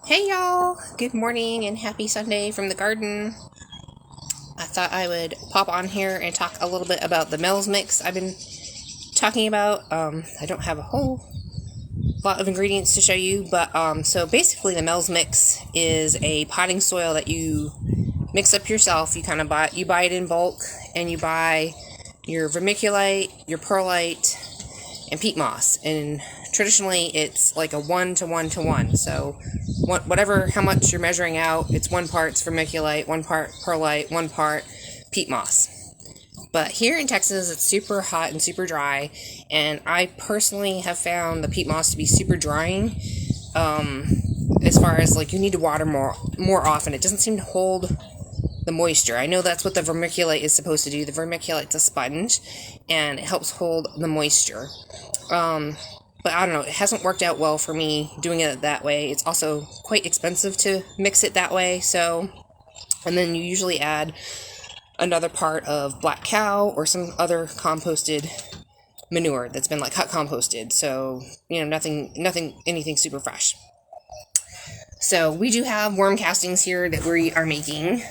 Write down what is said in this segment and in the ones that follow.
Hey y'all! Good morning and happy Sunday from the garden. I thought I would pop on here and talk a little bit about the Mels mix I've been talking about. I don't have a whole lot of ingredients to show you, but so basically the Mels mix is a potting soil that you mix up yourself. You kind of buy it in bulk, and you buy your vermiculite, your perlite, and peat moss. And traditionally it's like a 1 to 1 to 1. So how much you're measuring out, it's 1 part's vermiculite, 1 part perlite, 1 part peat moss. But here in Texas, it's super hot and super dry, and I personally have found the peat moss to be super drying. As far as like you need to water more often, it doesn't seem to hold the moisture. I know that's what the vermiculite is supposed to do. The vermiculite's a sponge, and it helps hold the moisture. But I don't know, it hasn't worked out well for me doing it that way. It's also quite expensive to mix it that way, so, and then you usually add another part of black cow or some other composted manure that's been like hot composted, so, you know, anything super fresh. So we do have worm castings here that we are making,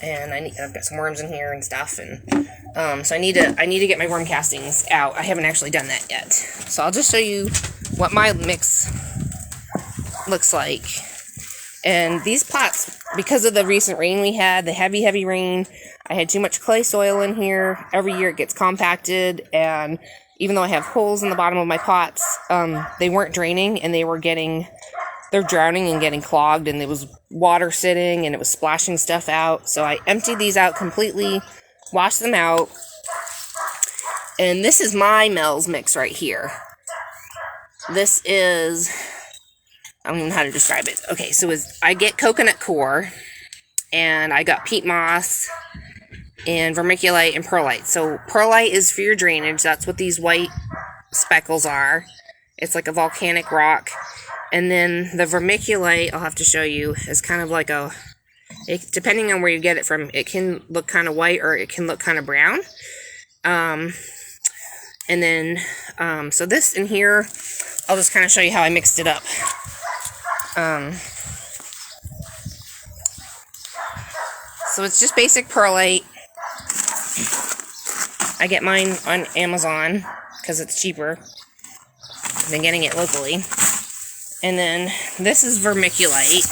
and I've got some worms in here and stuff, and so I need to get my worm castings out. I haven't actually done that yet, so I'll just show you what my mix looks like. And these pots, because of the recent rain we had, the heavy rain, I had too much clay soil in here. Every year it gets compacted, and even though I have holes in the bottom of my pots, they weren't draining, and they're drowning and getting clogged, and there was water sitting, and it was splashing stuff out. So I emptied these out completely, washed them out, and this is my Mels mix right here. This is, I don't even know how to describe it. Okay, so I get coconut coir, and I got peat moss, and vermiculite, and perlite. So perlite is for your drainage. That's what these white speckles are. It's like a volcanic rock. And then the vermiculite, I'll have to show you, is kind of like depending on where you get it from, it can look kind of white or it can look kind of brown. And then, so this in here, I'll just kind of show you how I mixed it up. So it's just basic perlite. I get mine on Amazon because it's cheaper than getting it locally. And then this is vermiculite.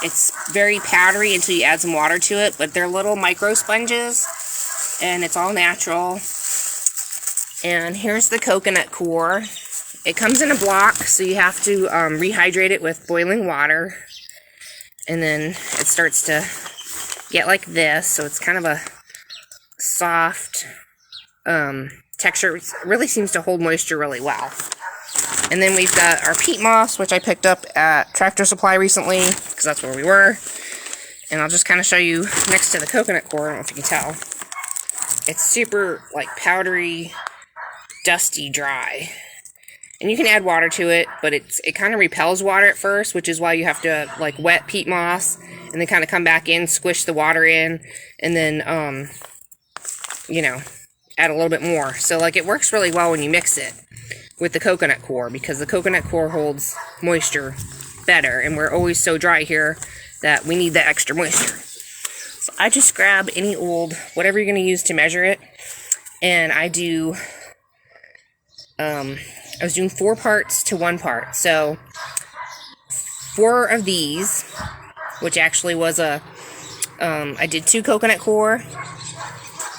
It's very powdery until you add some water to it, but they're little micro sponges, and it's all natural. And here's the coconut coir. It comes in a block, so you have to rehydrate it with boiling water. And then it starts to get like this, so it's kind of a soft texture. It really seems to hold moisture really well. And then we've got our peat moss, which I picked up at Tractor Supply recently, because that's where we were. And I'll just kind of show you next to the coconut coir. I don't know if you can tell. It's super, like, powdery, dusty, dry. And you can add water to it, but it kind of repels water at first, which is why you have to, like, wet peat moss, and then kind of come back in, squish the water in, and then, you know, add a little bit more. So, like, it works really well when you mix it with the coconut coir, because the coconut coir holds moisture better, and we're always so dry here that we need that extra moisture. So I just grab any old, whatever you're going to use to measure it, and I was doing 4 parts to 1 part. So 4 of these, which actually was I did 2 coconut coir,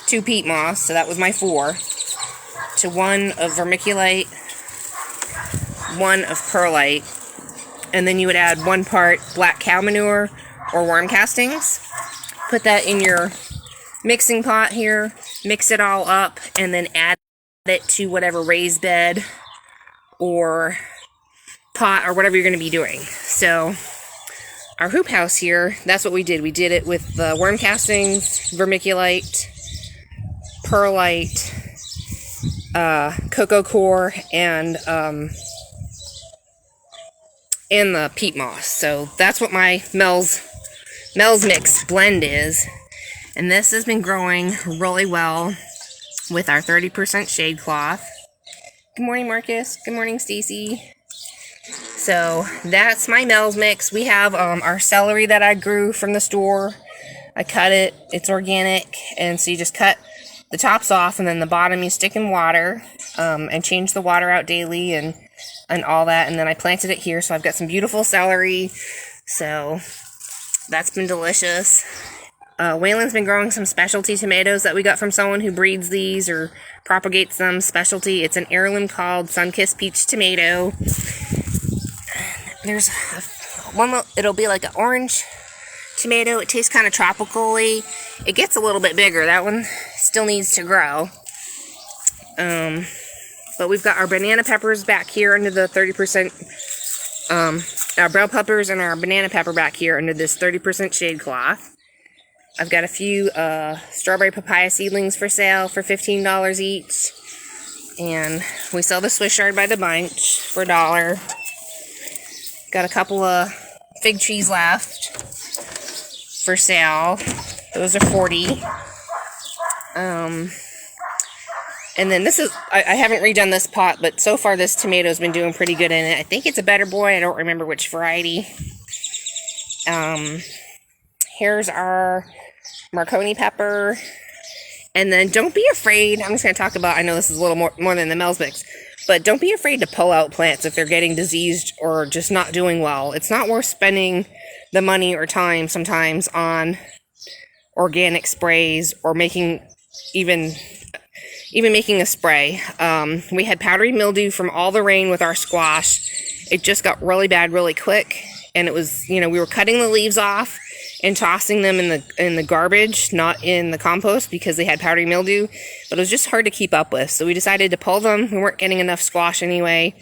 2 peat moss, so that was my 4, to 1 of vermiculite, 1 of perlite, and then you would add 1 part black cow manure or worm castings. Put that in your mixing pot here, mix it all up, and then add it to whatever raised bed or pot or whatever you're going to be doing. So our hoop house here, that's what we did. We did it with the worm castings, vermiculite, perlite, cocoa coir, and the peat moss. So that's what my Mels mix blend is. And this has been growing really well. with our 30% shade cloth. Good morning, Marcus. Good morning, Stacy. So that's my Mels mix. We have our celery that I grew from the store. I cut it. It's organic, and so you just cut the tops off, and then the bottom you stick in water and change the water out daily and all that. And then I planted it here, so I've got some beautiful celery. So that's been delicious. Waylon's been growing some specialty tomatoes that we got from someone who breeds these or propagates them. Specialty. It's an heirloom called Sunkissed Peach Tomato. There's one, it'll be like an orange tomato. It tastes kind of tropically. It gets a little bit bigger. That one still needs to grow. But we've got our banana peppers back here under the 30%, our bell peppers and our banana pepper back here under this 30% shade cloth. I've got a few strawberry papaya seedlings for sale for $15 each. And we sell the Swiss chard by the bunch for $1. Got a couple of fig trees left for sale. Those are $40. And then this is, I haven't redone this pot, but so far this tomato's been doing pretty good in it. I think it's a Better Boy. I don't remember which variety. Here's our Marconi pepper. And then don't be afraid. I'm just going to talk about, I know this is a little more than the Mels mix, but don't be afraid to pull out plants if they're getting diseased or just not doing well. It's not worth spending the money or time sometimes on organic sprays or making even making a spray. We had powdery mildew from all the rain with our squash. It just got really bad really quick, and it was, we were cutting the leaves off and tossing them in the garbage, not in the compost, because they had powdery mildew, but it was just hard to keep up with. So we decided to pull them. We weren't getting enough squash anyway,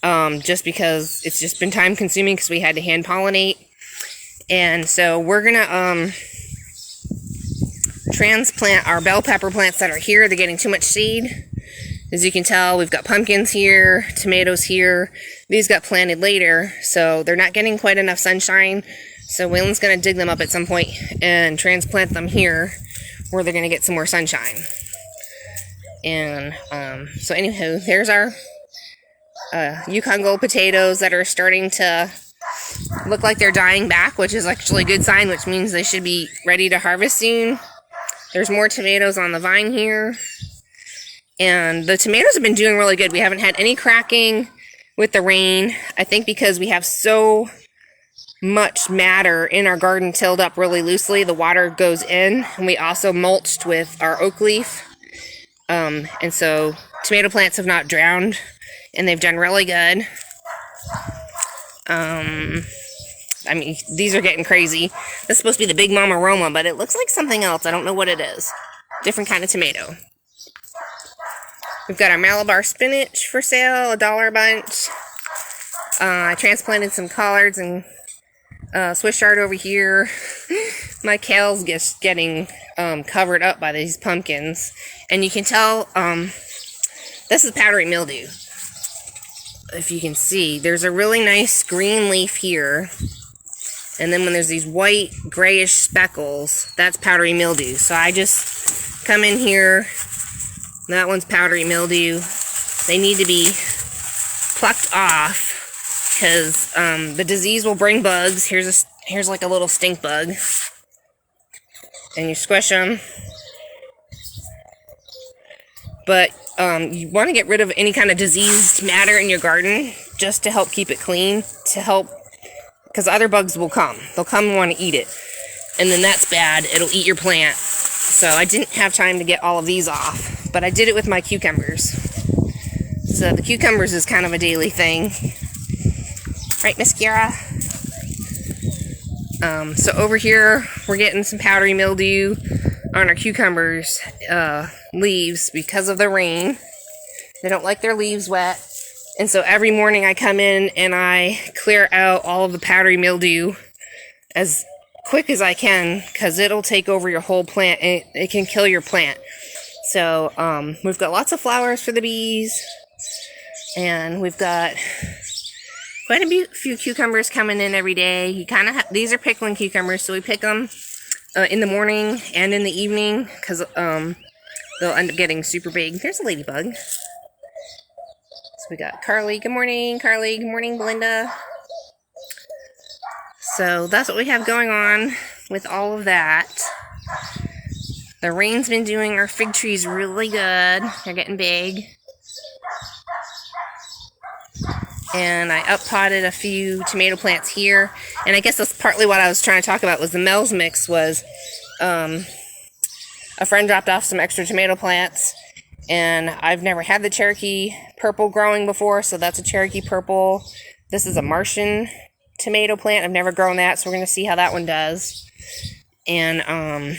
just because it's just been time consuming because we had to hand pollinate. And so we're gonna transplant our bell pepper plants that are here. They're getting too much seed. As you can tell, we've got pumpkins here, tomatoes here. These got planted later, so they're not getting quite enough sunshine. So Waylon's going to dig them up at some point and transplant them here where they're going to get some more sunshine. And so anywho, there's our Yukon Gold potatoes that are starting to look like they're dying back, which is actually a good sign, which means they should be ready to harvest soon. There's more tomatoes on the vine here. And the tomatoes have been doing really good. We haven't had any cracking with the rain. I think because we have so much matter in our garden tilled up really loosely, the water goes in. And we also mulched with our oak leaf. And so tomato plants have not drowned. And they've done really good. I mean, these are getting crazy. This is supposed to be the Big Mama Roma, but it looks like something else. I don't know what it is. Different kind of tomato. We've got our Malabar spinach for sale, $1 a bunch. I transplanted some collards and Swiss chard over here. My kale's just getting covered up by these pumpkins. And you can tell this is powdery mildew. If you can see, there's a really nice green leaf here. And then when there's these white, grayish speckles, that's powdery mildew. So I just come in here. That one's powdery mildew. They need to be plucked off because the disease will bring bugs. Here's like a little stink bug. And you squish them. But you want to get rid of any kind of diseased matter in your garden just to help keep it clean, to help, because other bugs will come. They'll come and want to eat it. And then that's bad. It'll eat your plant. So I didn't have time to get all of these off, but I did it with my cucumbers. So the cucumbers is kind of a daily thing. Right, Miss Kiara? So over here, we're getting some powdery mildew on our cucumbers leaves because of the rain. They don't like their leaves wet. And so every morning I come in and I clear out all of the powdery mildew as quick as I can, because it'll take over your whole plant and it can kill your plant. So we've got lots of flowers for the bees, and we've got quite a few cucumbers coming in every day. You kind of these are pickling cucumbers, so we pick them in the morning and in the evening, because they'll end up getting super big. There's a ladybug. So we got Carly. Good morning, Carly. Good morning, Belinda. So that's what we have going on with all of that. The rain's been doing our fig trees really good. They're getting big. And I up-potted a few tomato plants here. And I guess that's partly what I was trying to talk about was the Mels Mix was a friend dropped off some extra tomato plants. And I've never had the Cherokee purple growing before, so that's a Cherokee purple. This is a Martian tomato plant. I've never grown that, so we're going to see how that one does. And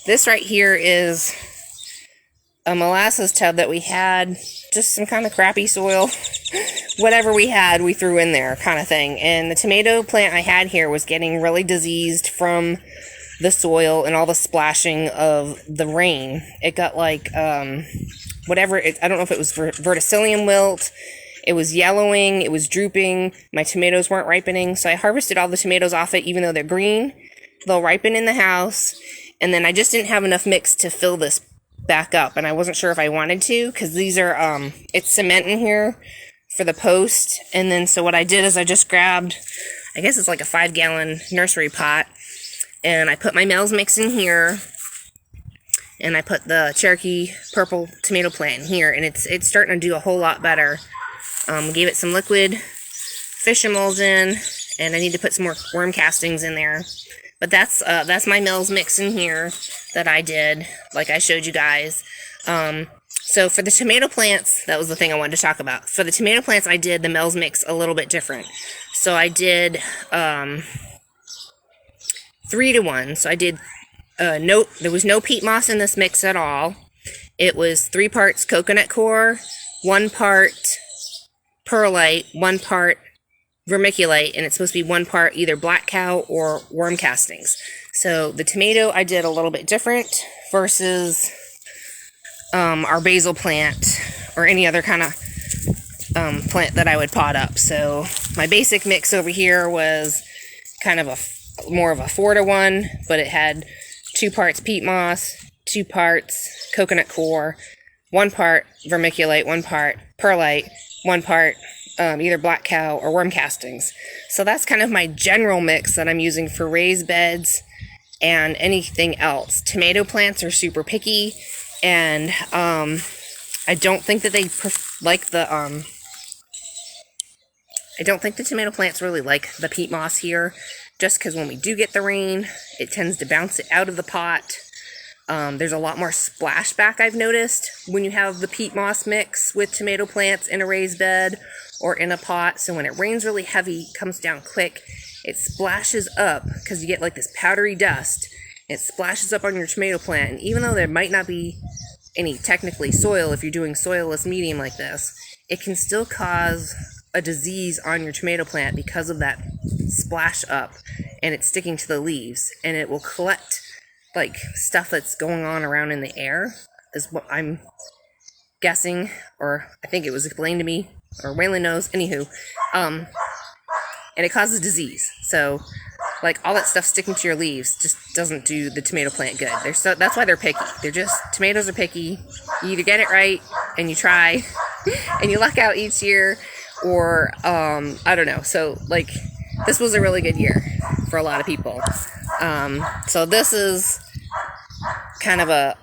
this right here is a molasses tub that we had, just some kind of crappy soil. Whatever we had, we threw in there kind of thing. And the tomato plant I had here was getting really diseased from the soil and all the splashing of the rain. It got like, I don't know if it was verticillium wilt. It was yellowing, it was drooping, my tomatoes weren't ripening, so I harvested all the tomatoes off it, even though they're green. They'll ripen in the house, and then I just didn't have enough mix to fill this back up, and I wasn't sure if I wanted to, because these are, it's cement in here for the post, and then so what I did is I just grabbed, I guess it's like a 5-gallon nursery pot, and I put my Mels Mix in here, and I put the Cherokee purple tomato plant in here, and it's starting to do a whole lot better. Gave it some liquid fish emulsion, and I need to put some more worm castings in there. But that's my Mels Mix in here that I did, like I showed you guys. So for the tomato plants, that was the thing I wanted to talk about. For the tomato plants, I did the Mels Mix a little bit different. So I did 3-to-1. So I did there was no peat moss in this mix at all. It was 3 parts coconut coir, 1 part perlite, 1 part vermiculite, and it's supposed to be 1 part either black cow or worm castings. So the tomato I did a little bit different versus our basil plant or any other kind of plant that I would pot up. So my basic mix over here was kind of more of a 4-to-1, but it had 2 parts peat moss, 2 parts coconut coir, 1 part vermiculite, 1 part perlite, 1 part either black cow or worm castings. So that's kind of my general mix that I'm using for raised beds and anything else. Tomato plants are super picky, and I don't think that they I don't think the tomato plants really like the peat moss here, just because when we do get the rain, it tends to bounce it out of the pot. There's a lot more splashback I've noticed when you have the peat moss mix with tomato plants in a raised bed or in a pot. So when it rains really heavy, comes down quick, it splashes up because you get like this powdery dust. It splashes up on your tomato plant, and even though there might not be any technically soil if you're doing soilless medium like this, it can still cause a disease on your tomato plant because of that splash up, and it's sticking to the leaves, and it will collect like stuff that's going on around in the air, is what I'm guessing, or I think it was explained to me, or Waylon knows, anywho, and it causes disease. So like all that stuff sticking to your leaves just doesn't do the tomato plant good. That's why they're picky. Tomatoes are picky. You either get it right and you try and you luck out each year, or I don't know. So like this was a really good year for a lot of people. So this is kind of a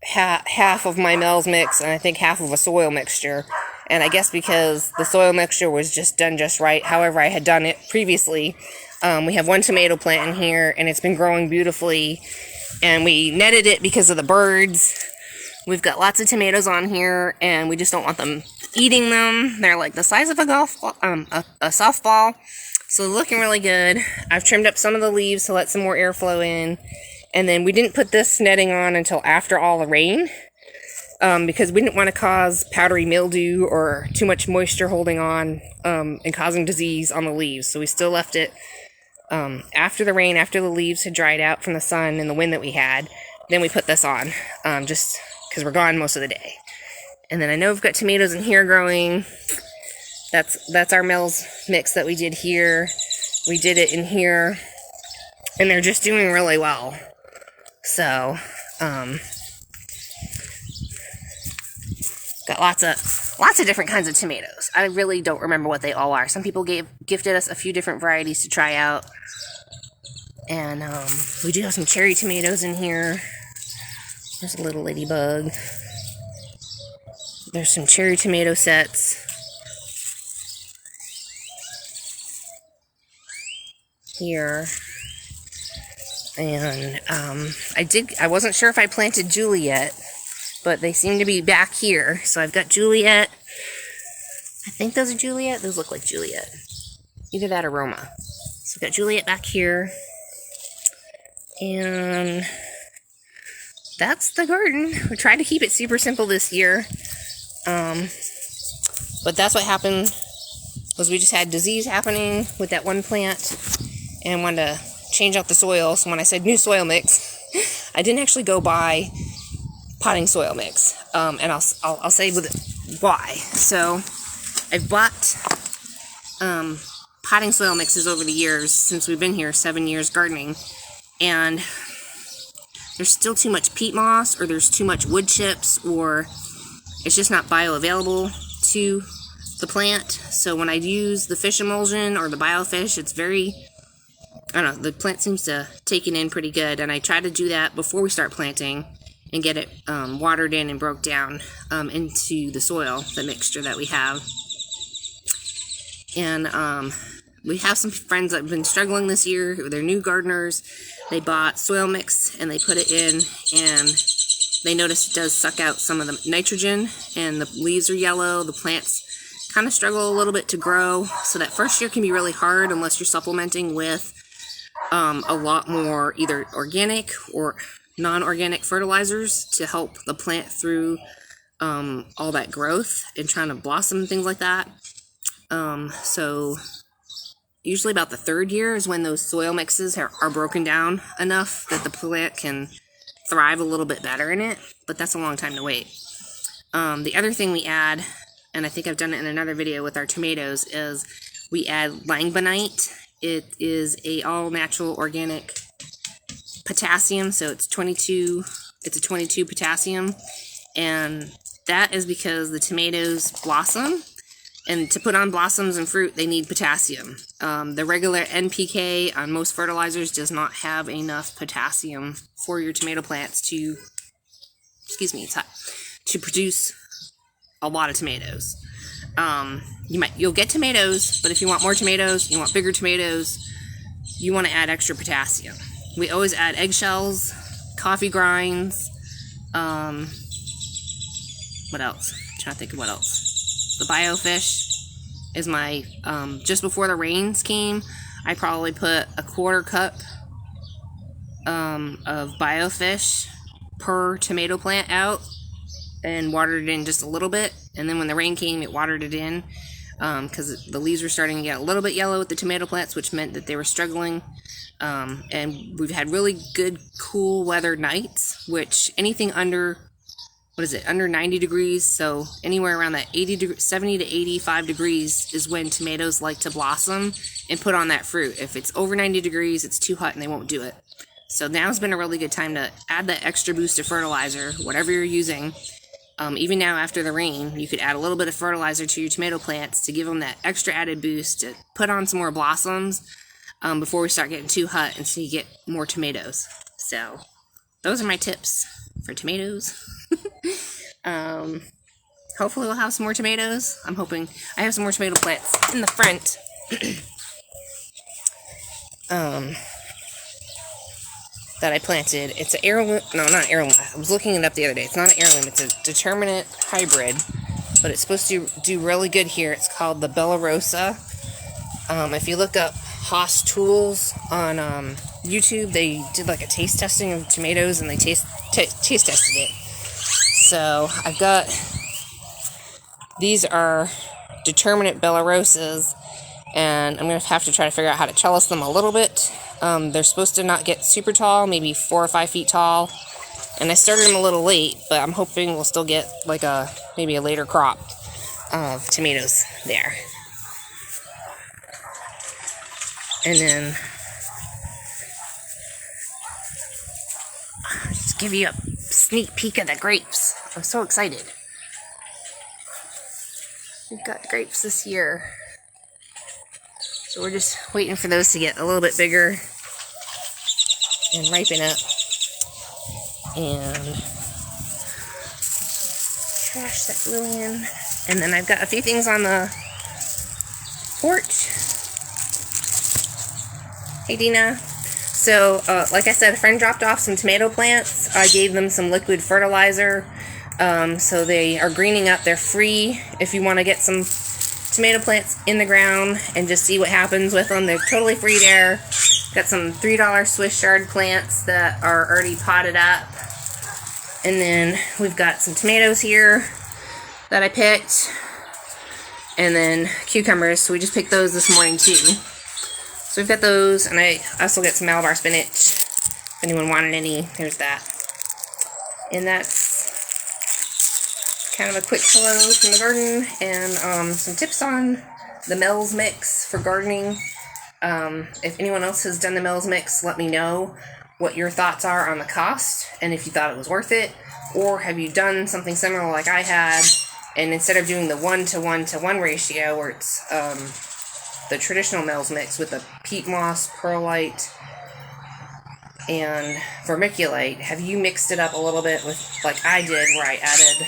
half of my Mels Mix, and I think half of a soil mixture. And I guess because the soil mixture was just done just right, however I had done it previously, we have 1 tomato plant in here, and it's been growing beautifully. And we netted it because of the birds. We've got lots of tomatoes on here, and we just don't want them eating them. They're like the size of a softball. So they're looking really good. I've trimmed up some of the leaves to let some more airflow in. And then we didn't put this netting on until after all the rain, because we didn't want to cause powdery mildew or too much moisture holding on and causing disease on the leaves. So we still left it after the rain, after the leaves had dried out from the sun and the wind that we had. Then we put this on, just because we're gone most of the day. And then I know we've got tomatoes in here growing. That's our Mels Mix that we did here. We did it in here, and they're just doing really well. So, Got lots of different kinds of tomatoes. I really don't remember what they all are. Some people gifted us a few different varieties to try out. And we do have some cherry tomatoes in here. There's a little ladybug. There's some cherry tomato sets. Here. And I wasn't sure if I planted Juliet, but they seem to be back here. So I've got Juliet. I think those are Juliet. Those look like Juliet. Either that or Roma. So I've got Juliet back here. And that's the garden. We tried to keep it super simple this year. But that's what happened, was we just had disease happening with that one plant and wanted to change out the soil. So when I said new soil mix, I didn't actually go buy potting soil mix. And I'll say why. So I've bought potting soil mixes over the years since we've been here, 7 years gardening, and there's still too much peat moss, or there's too much wood chips, or it's just not bioavailable to the plant. So when I use the fish emulsion or the biofish, it's very, I don't know, the plant seems to take it in pretty good. And I try to do that before we start planting and get it watered in and broke down into the soil, the mixture that we have. And we have some friends that have been struggling this year. They're new gardeners. They bought soil mix and they put it in, and they noticed it does suck out some of the nitrogen, and the leaves are yellow. The plants kind of struggle a little bit to grow. So that first year can be really hard unless you're supplementing with a lot more either organic or non-organic fertilizers to help the plant through all that growth and trying to blossom and things like that. So usually about the third year is when those soil mixes are broken down enough that the plant can thrive a little bit better in it, but that's a long time to wait. The other thing we add, and I think I've done it in another video with our tomatoes, is we add Langbenite. It is a all-natural organic potassium, so it's a 22 potassium, and that is because the tomatoes blossom, and to put on blossoms and fruit, they need potassium. The regular NPK on most fertilizers does not have enough potassium for your tomato plants to, it's hot, to produce a lot of tomatoes. You'll get tomatoes, but if you want more tomatoes, you want bigger tomatoes, you want to add extra potassium. We always add eggshells, coffee grinds, what else? I'm trying to think of what else. The biofish is my, just before the rains came, I probably put a 1/4 cup of biofish per tomato plant out and watered it in just a little bit. And then when the rain came, it watered it in because the leaves were starting to get a little bit yellow with the tomato plants, which meant that they were struggling. And we've had really good cool weather nights, which anything under, under 90 degrees, so anywhere around that 70 to 85 degrees is when tomatoes like to blossom and put on that fruit. If it's over 90 degrees, it's too hot and they won't do it. So now's been a really good time to add that extra boost of fertilizer, whatever you're using. Even now after the rain, you could add a little bit of fertilizer to your tomato plants to give them that extra added boost to put on some more blossoms before we start getting too hot and so you get more tomatoes. So those are my tips for tomatoes. Hopefully we'll have some more tomatoes. I'm hoping I have some more tomato plants in the front. That I planted. It's an heirloom. No, not an heirloom. I was looking it up the other day. It's not an heirloom. It's a determinate hybrid, but it's supposed to do really good here. It's called the Bella Rosa. If you look up Haas Tools on YouTube, they did like a taste testing of tomatoes, and they taste tested it. So I've got, these are determinate Bella Rosas, and I'm going to have to try to figure out how to trellis them a little bit. They're supposed to not get super tall, maybe 4 or 5 feet tall, and I started them a little late, but I'm hoping we'll still get like maybe a later crop of tomatoes there. And then just give you a sneak peek of the grapes. I'm so excited. we've got grapes this year. So we're just waiting for those to get a little bit bigger and ripen up. And trash that glue in. And then I've got a few things on the porch. Hey Dina. So, like I said, a friend dropped off some tomato plants. I gave them some liquid fertilizer. So they are greening up. They're free if you want to get some tomato plants in the ground and just see what happens with them. They're totally free there. Got some $3 Swiss chard plants that are already potted up. And then we've got some tomatoes here that I picked. And then cucumbers. So we just picked those this morning too. So we've got those, and I also got some Malabar spinach. If anyone wanted any, there's that. And that's kind of a quick hello from the garden, and some tips on the Mels Mix for gardening. If anyone else has done the Mels Mix, let me know what your thoughts are on the cost, and if you thought it was worth it, or have you done something similar like I had, and instead of doing the 1:1:1 ratio, where it's the traditional Mels Mix with the peat moss, perlite, and vermiculite, have you mixed it up a little bit with, like I did, where I added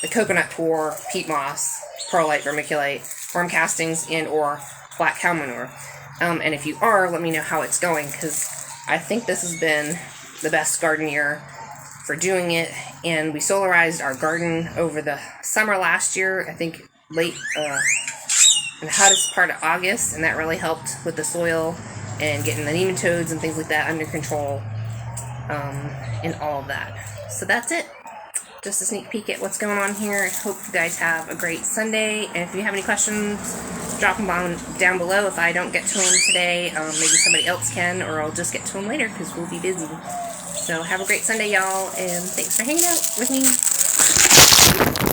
the coconut coir, peat moss, perlite, vermiculite, worm castings, and or black cow manure? And if you are, let me know how it's going, because I think this has been the best garden year for doing it. And we solarized our garden over the summer last year, I think late in the hottest part of August, and that really helped with the soil and getting the nematodes and things like that under control, and all of that. So that's it. Just a sneak peek at what's going on here. Hope you guys have a great Sunday, and if you have any questions, drop them down below. If I don't get to them today, maybe somebody else can, or I'll just get to them later because we'll be busy. So have a great Sunday, y'all, and thanks for hanging out with me.